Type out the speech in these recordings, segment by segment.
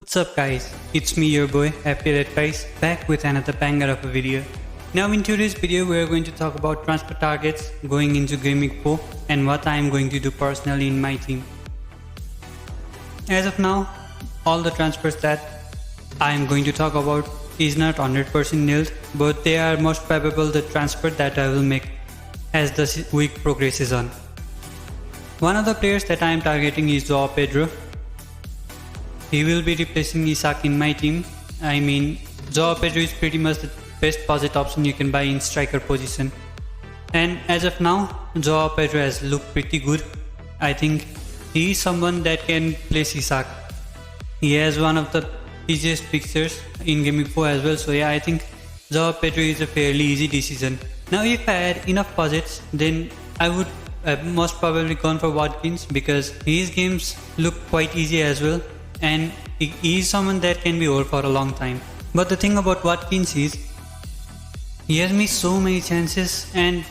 What's up guys, it's me your boy FPL guys, back with another banger of a video. Now in today's video we are going to talk about transfer targets going into GW4 and what I am going to do personally in my team. As of now, all the transfers that I am going to talk about is not 100% nailed, but they are most probable the transfer that I will make as the week progresses on. One of the players that I am targeting is Joao Pedro. He will be replacing Isak in my team. I mean, Joao Pedro is pretty much the best budget option you can buy in striker position. And as of now, Joao Pedro has looked pretty good. I think he is someone that can place Isak. He has one of the easiest fixtures in GW4 as well. So yeah, I think Joao Pedro is a fairly easy decision. Now if I had enough budgets, then I would have most probably gone for Watkins because his games look quite easy as well. And he is someone that can be old for a long time. But the thing about Watkins is, he has missed so many chances and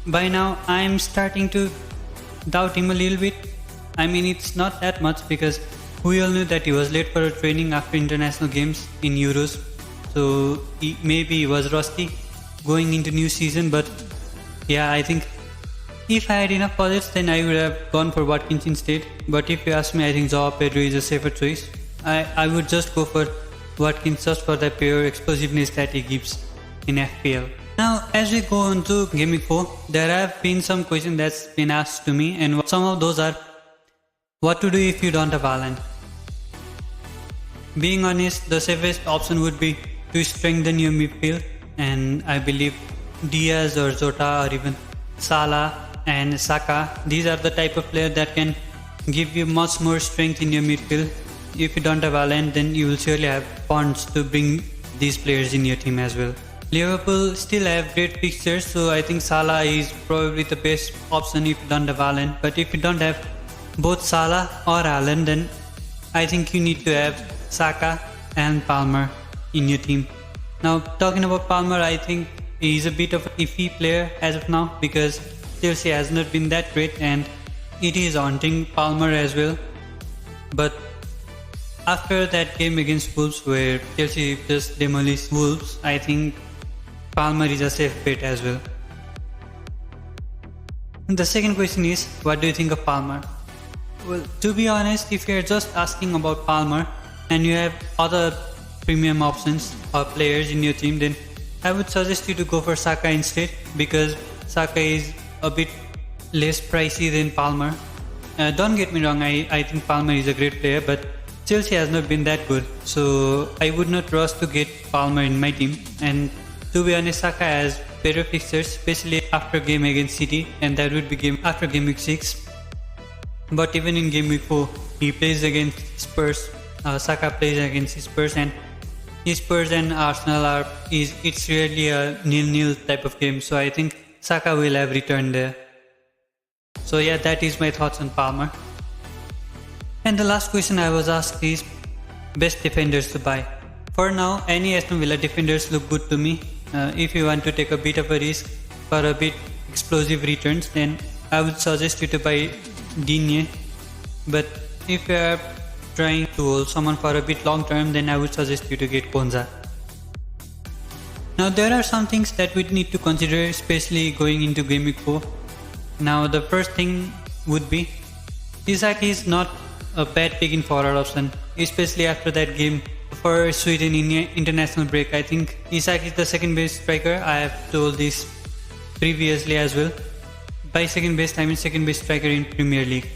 by now I am starting to doubt him a little bit. I mean, it's not that much because we all knew that he was late for a training after international games in Euros. So maybe he was rusty going into new season, but yeah, I think if I had enough budgets, then I would have gone for Watkins instead. But if you ask me, I think Joao Pedro is a safer choice. I would just go for Watkins just for the pure explosiveness that he gives in FPL. Now, as we go on to GW4, there have been some questions that's been asked to me, and some of those are, what to do if you don't have Haaland? Being honest, the safest option would be to strengthen your midfield, and I believe Diaz or Jota or even Salah and Saka, these are the type of player that can give you much more strength in your midfield. If you don't have Haaland, then you will surely have funds to bring these players in your team as well. Liverpool still have great fixtures, so I think Salah is probably the best option if you don't have Haaland. But if you don't have both Salah or Haaland, then I think you need to have Saka and Palmer in your team. Now talking about Palmer, I think he is a bit of an iffy player as of now because Chelsea has not been that great and it is haunting Palmer as well. But after that game against Wolves where Chelsea just demolished Wolves, I think Palmer is a safe bet as well. The second question is, what do you think of Palmer? Well, to be honest, if you're just asking about Palmer and you have other premium options or players in your team, then I would suggest you to go for Saka instead because Saka is a bit less pricey than Palmer. Don't get me wrong, I think Palmer is a great player, but Chelsea has not been that good, so I would not rush to get Palmer in my team. And to be honest, Saka has better fixtures, especially after game against City, and that would be after game week 6. But even in game week 4, he plays against Spurs. Saka plays against Spurs, and Spurs and Arsenal it's really a 0-0 type of game. So I think Saka will have returned there. So yeah, that is my thoughts on Palmer. And the last question I was asked is best defenders to buy. For now, any Aston Villa defenders look good to me. If you want to take a bit of a risk for a bit explosive returns, then I would suggest you to buy Digne. But if you are trying to hold someone for a bit long term, then I would suggest you to get Konza. Now there are some things that we need to consider, especially going into game week 4. Now the first thing would be, Isak is not a bad pick in forward option, especially after that game for Sweden in international break. I think Isak is the second best striker. I have told this previously as well. By second best, I mean second best striker in Premier League.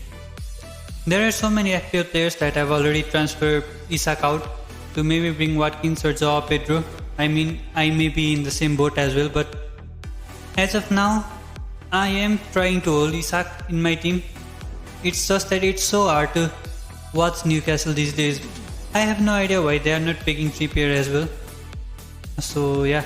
There are so many FPL players that have already transferred Isak out to maybe bring Watkins or Joao Pedro. I mean, I may be in the same boat as well, but as of now, I am trying to hold Isak in my team. It's just that it's so hard to watch Newcastle these days. I have no idea why they are not picking Trippier as well. So yeah,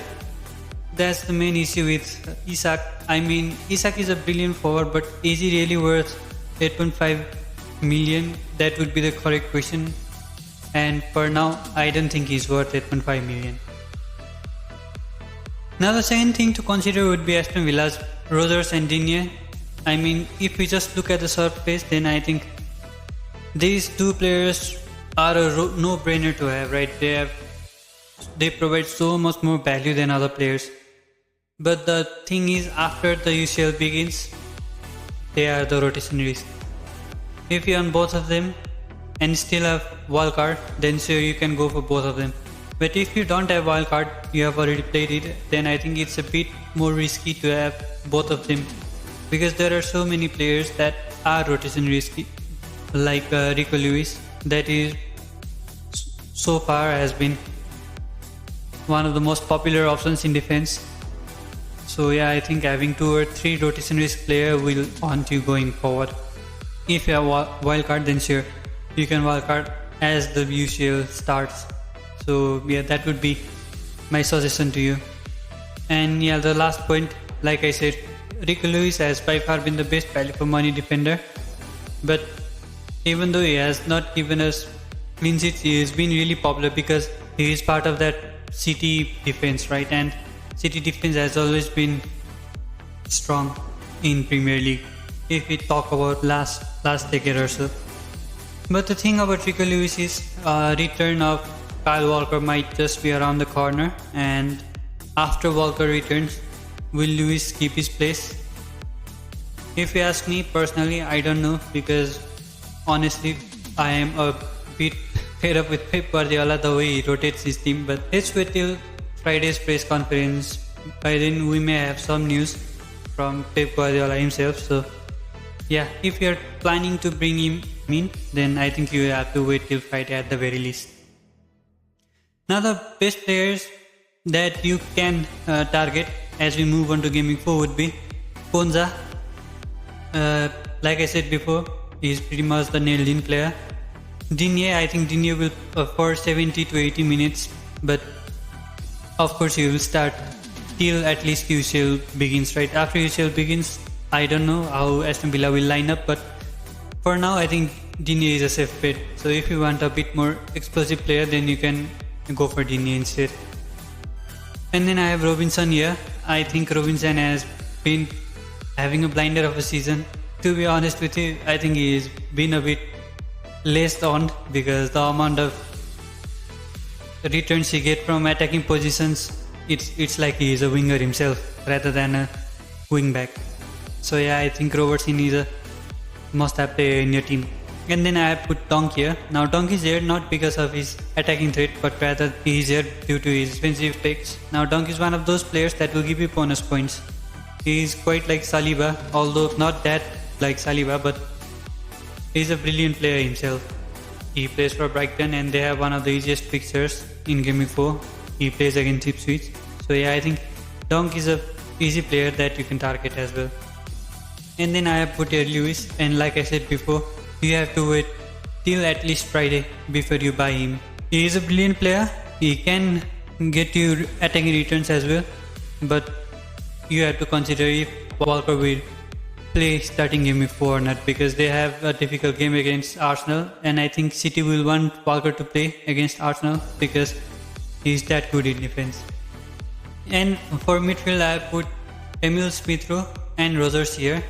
that's the main issue with Isak. I mean, Isak is a brilliant forward, but is he really worth 8.5 million? That would be the correct question. And for now, I don't think he's worth 8.5 million. Now the second thing to consider would be Aston Villa's Rodgers and Digne. I mean, if we just look at the surface, then I think these two players are a no-brainer to have, right? They provide so much more value than other players. But the thing is, after the UCL begins, they are the rotation risk. If you own both of them and still have wildcard, then sure you can go for both of them. But if you don't have wildcard, you have already played it, then I think it's a bit more risky to have both of them, because there are so many players that are rotation risky, like Rico Lewis, that is so far has been one of the most popular options in defense. So yeah, I think having 2 or 3 rotation risk player will haunt you going forward. If you have wildcard, then sure, you can wildcard as the UCL starts. So yeah, that would be my suggestion to you. And yeah, the last point, like I said, Rico Lewis has by far been the best value for money defender. But even though he has not given us clean sheets, he has been really popular because he is part of that City defense, right? And City defense has always been strong in Premier League, if we talk about last decade or so. But the thing about Rico Lewis is return of Kyle Walker might just be around the corner, and after Walker returns, will Lewis keep his place? If you ask me personally, I don't know, because honestly I am a bit fed up with Pep Guardiola, the way he rotates his team. But let's wait till Friday's press conference. By then we may have some news from Pep Guardiola himself. So yeah, if you're planning to bring him in, then I think you have to wait till Friday at the very least. Now the best players that you can target as we move on to Gaming 4 would be Konza. Like I said before, he's pretty much the nailed in player. Digne, I think Digne will for 70 to 80 minutes, but of course he will start till at least UCL begins, right? After UCL begins, I don't know how Aston Villa will line up, but for now I think Digne is a safe bet. So if you want a bit more explosive player, then you can go for Digne instead. And then I have Robinson here. I think Robinson has been having a blinder of a season. To be honest with you, I think he has been a bit laced on, because the amount of returns he gets from attacking positions, it's like he is a winger himself rather than a wing back. So yeah, I think Robertson is a must-have player in your team. And then I have put Donk here. Now Donk is here not because of his attacking threat, but rather he is here due to his defensive takes. Now Donk is one of those players that will give you bonus points. He is quite like Saliba, although not that like Saliba, but he is a brilliant player himself. He plays for Brighton and they have one of the easiest fixtures in Gaming 4. He plays against Ipswich. So yeah, I think Donk is a easy player that you can target as well. And then I have put here Lewis, and like I said before, you have to wait till at least Friday before you buy him. He is a brilliant player. He can get you attacking returns as well, but you have to consider if Walker will play starting Game 4 or not, because they have a difficult game against Arsenal, and I think City will want Walker to play against Arsenal because he's that good in defense. And for midfield I have put Emil Smith-Rowe and Rogers here.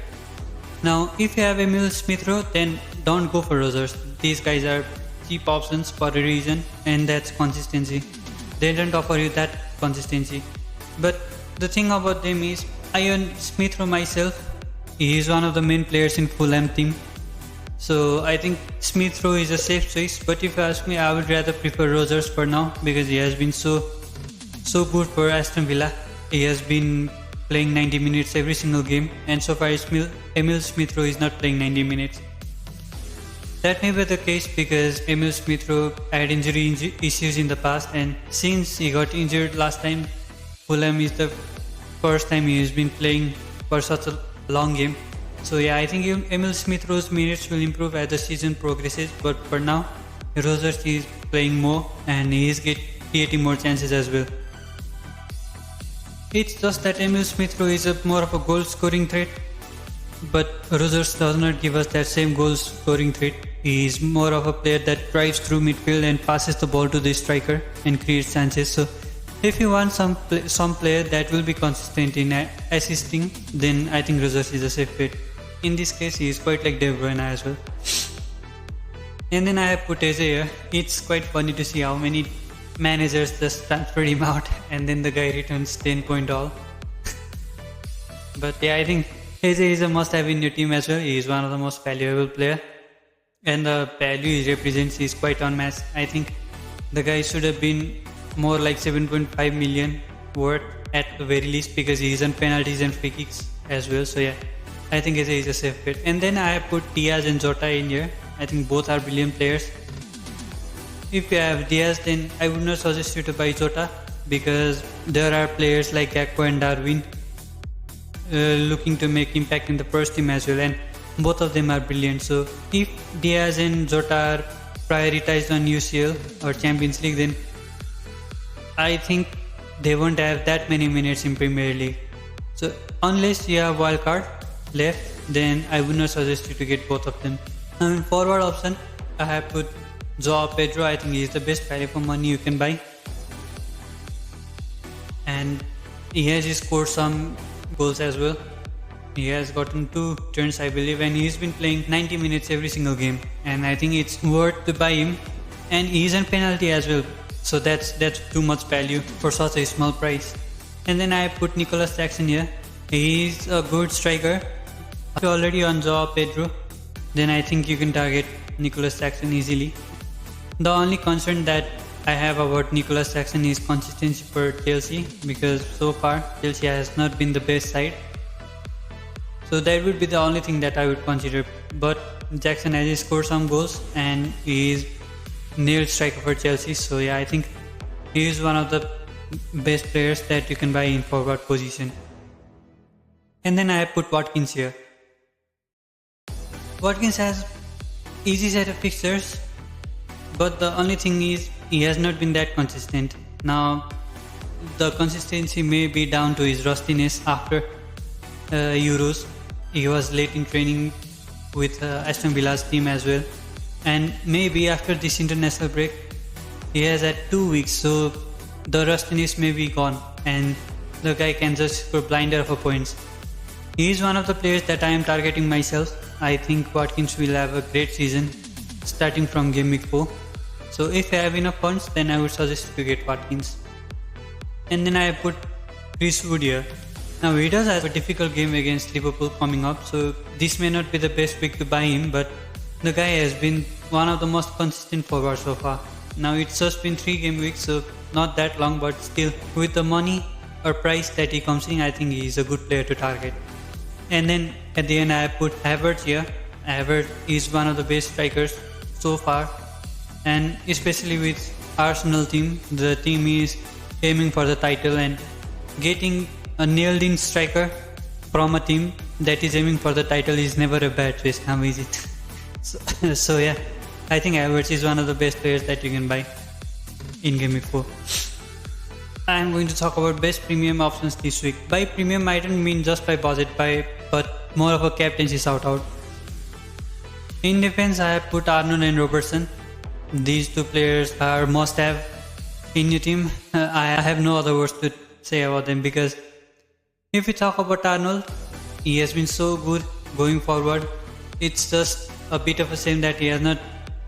Now if you have Emil Smith-Rowe, then don't go for Rogers. These guys are cheap options for a reason, and that's consistency. They don't offer you that consistency. But the thing about them is, I own Smith-Rowe myself. He is one of the main players in Fulham team. So I think Smith-Rowe is a safe choice, but if you ask me, I would rather prefer Rogers for now, because he has been so good for Aston Villa. He has been playing 90 minutes every single game, and so far Emil Smith-Rowe is not playing 90 minutes. That may be the case because Emil Smith-Rowe had injury issues in the past, and since he got injured last time, Fulham is the first time he has been playing for such a long game. So yeah, I think Emil Smith-Rowe's minutes will improve as the season progresses, but for now, Rogers is playing more and he is creating more chances as well. It's just that Emil Smith-Rowe is more of a goal scoring threat, but Rogers does not give us that same goal scoring threat. He is more of a player that drives through midfield and passes the ball to the striker and creates chances. So if you want some player that will be consistent in assisting, then I think Rogers is a safe bet. In this case, he is quite like De Bruyne as well. And then I have put Eze here. It's quite funny to see how many managers just transfer him out and then the guy returns 10 point all. But yeah, I think Eze is a must have in your team as well. He is one of the most valuable player. And the value he represents is quite unmatched. I think the guy should have been more like 7.5 million worth at the very least, because he is on penalties and free kicks as well. So yeah, I think Eze is a safe bet. And then I have put Diaz and Jota in here. I think both are brilliant players. If you have Diaz, then I would not suggest you to buy Jota, because there are players like Gakpo and Darwin looking to make impact in the first team as well, and both of them are brilliant. So if Diaz and Jota are prioritized on UCL or Champions League, then I think they won't have that many minutes in Premier League. So unless you have wildcard left, then I would not suggest you to get both of them. Now in forward option, I have put Joao Pedro. I think he is the best value for money you can buy, and he has scored some goals as well. He has gotten 2 turns, I believe, and he's been playing 90 minutes every single game, and I think it's worth to buy him. And he's on penalty as well, so that's too much value for such a small price. And then I put Nicholas Jackson here. He's a good striker. If you're already on Joao Pedro, then I think you can target Nicholas Jackson easily. The only concern that I have about Nicholas Jackson is consistency for Chelsea, because so far Chelsea has not been the best side. So that would be the only thing that I would consider. But Jackson has scored some goals and he is nailed striker for Chelsea. So yeah, I think he is one of the best players that you can buy in forward position. And then I have put Watkins here. Watkins has easy set of fixtures, but the only thing is he has not been that consistent. Now the consistency may be down to his rustiness after Euros. He was late in training with Aston Villa's team as well, and maybe after this international break he has had 2 weeks, so the rustiness may be gone and the guy can just score blinder for points. He is one of the players that I am targeting myself. I think Watkins will have a great season starting from game week 4. So if you have enough funds, then I would suggest you to get Watkins. And then I put Chris Wood here. Now he does have a difficult game against Liverpool coming up, so this may not be the best week to buy him, but the guy has been one of the most consistent forwards so far. Now it's just been 3 game weeks, so not that long, but still with the money or price that he comes in, I think he is a good player to target. And then at the end I put Havertz here. Havertz is one of the best strikers so far, and especially with Arsenal team, the team is aiming for the title, and getting a nailed in striker from a team that is aiming for the title is never a bad choice, now is it? So yeah, I think Havertz is one of the best players that you can buy in Game Week 4. I am going to talk about best premium options this week. By premium I don't mean just by budget, but more of a captaincy shout out. In defense I have put Arnold and Robertson. These 2 players are must have in your team. I have no other words to say about them, because if we talk about Arnold, he has been so good going forward. It's just a bit of a shame that he has not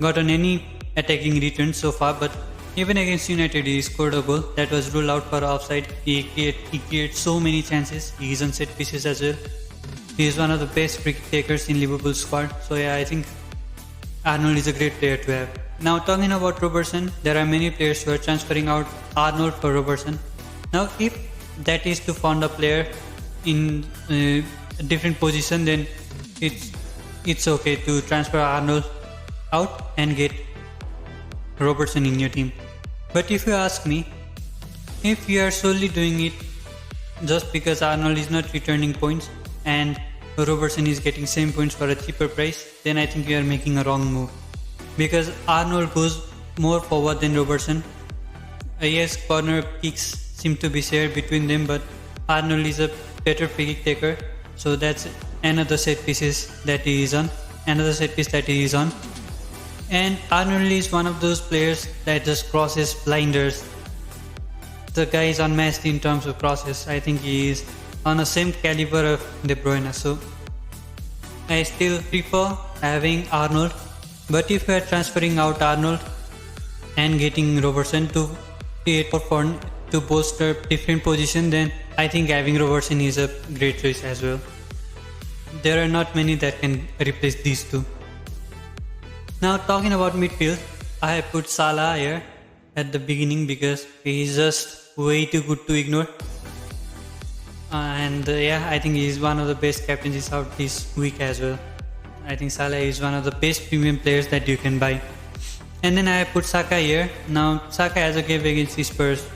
gotten any attacking returns so far, but even against United he scored a goal that was ruled out for offside. He created so many chances. He is on set pieces as well. He is one of the best free kick takers in Liverpool squad. So yeah, I think Arnold is a great player to have. Now talking about Robertson, there are many players who are transferring out Arnold for Robertson. Now if that is to fund a player in a different position, then it's okay to transfer Arnold out and get Robertson in your team. But if you ask me, if you are solely doing it just because Arnold is not returning points and Robertson is getting same points for a cheaper price, then I think you are making a wrong move, because Arnold goes more forward than Robertson. Yes, corner kicks seem to be shared between them, but Arnold is a better free kick taker, so that's another set piece that he is on. And Arnold is one of those players that just crosses blinders. The guy is unmatched in terms of crosses. I think he is on the same caliber of De Bruyne, so I still prefer having Arnold But if you are transferring out Arnold and getting Robertson to create for to bolster different position, then I think having Robertson is a great choice as well. There are not many that can replace these two. Now talking about midfield, I have put Salah here at the beginning because he is just way too good to ignore. Yeah, I think he is one of the best captains out this week as well. I think Salah is one of the best premium players that you can buy. And then I have put Saka here. Now Saka has a game against the Spurs.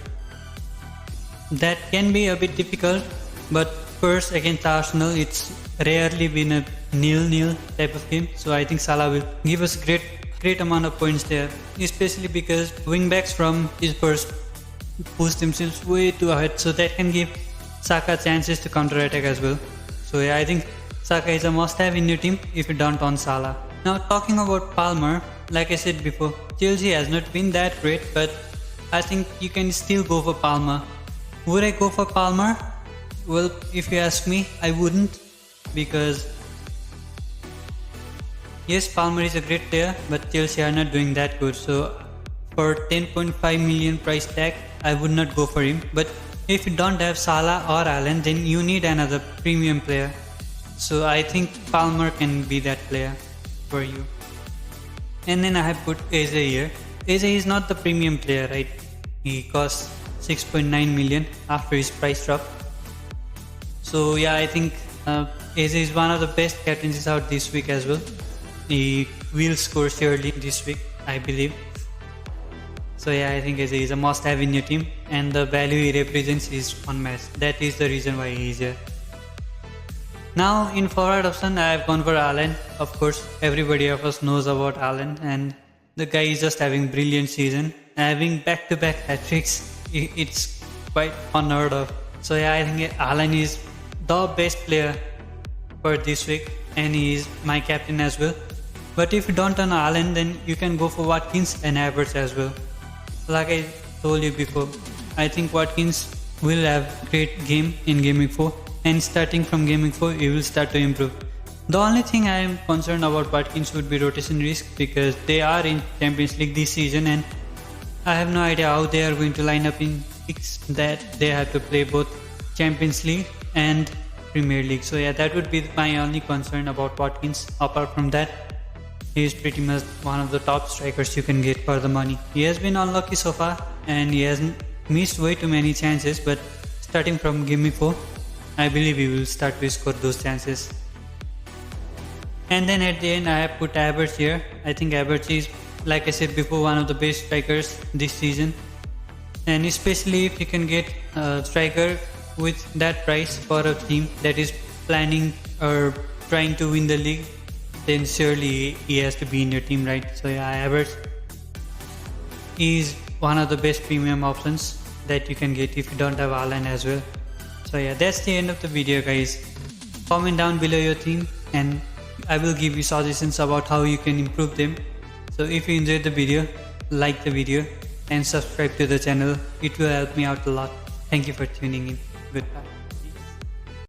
That can be a bit difficult, but Spurs against Arsenal, it's rarely been a 0-0 type of game. So I think Salah will give us great amount of points there, especially because wingbacks from Spurs push themselves way too ahead, so that can give Saka chances to counter-attack as well. So yeah, I think Saka is a must-have in your team if you don't own Salah. Now talking about Palmer, like I said before, Chelsea has not been that great, but I think you can still go for Palmer. Would I go for Palmer? Well, if you ask me, I wouldn't, because yes, Palmer is a great player, but Chelsea are not doing that good. So for 10.5 million price tag, I would not go for him. But if you don't have Salah or Haaland, then you need another premium player. So I think Palmer can be that player for you. And then I have put Eze here. Eze is not the premium player, right? He costs 6.9 million after his price drop. So yeah, I think Eze is one of the best captains out this week as well. He will score surely this week, I believe. So yeah, I think Eze is a must-have in your team, and the value he represents is unmatched. That is the reason why he is here. Now in forward option, I have gone for Haaland. Of course, everybody of us knows about Haaland, and the guy is just having brilliant season. Having back-to-back hat-tricks, it's quite unheard of. So yeah, I think Haaland is the best player for this week, and he is my captain as well. But if you don't own Haaland, then you can go for Watkins and Havertz as well. Like I told you before, I think Watkins will have great game in Game Week 4, and starting from Game Week 4, he will start to improve. The only thing I am concerned about Watkins would be rotation risk, because they are in Champions League this season, and I have no idea how they are going to line up in weeks that they have to play both Champions League and Premier League. So yeah, that would be my only concern about Watkins. Apart from that, he is pretty much one of the top strikers you can get for the money. He has been unlucky so far, and he has missed way too many chances, but starting from Game Week 4, I believe he will start to score those chances. And then at the end, I have put Havertz here. I think Havertz is, like I said before, one of the best strikers this season. And especially if you can get a striker with that price for a team that is planning or trying to win the league, then surely he has to be in your team, right? So yeah, Havertz is one of the best premium options that you can get if you don't have Haaland as well. So yeah, that's the end of the video, guys. Comment down below your team, and I will give you suggestions about how you can improve them. So if you enjoyed the video, like the video and subscribe to the channel. It will help me out a lot. Thank you for tuning in. Goodbye.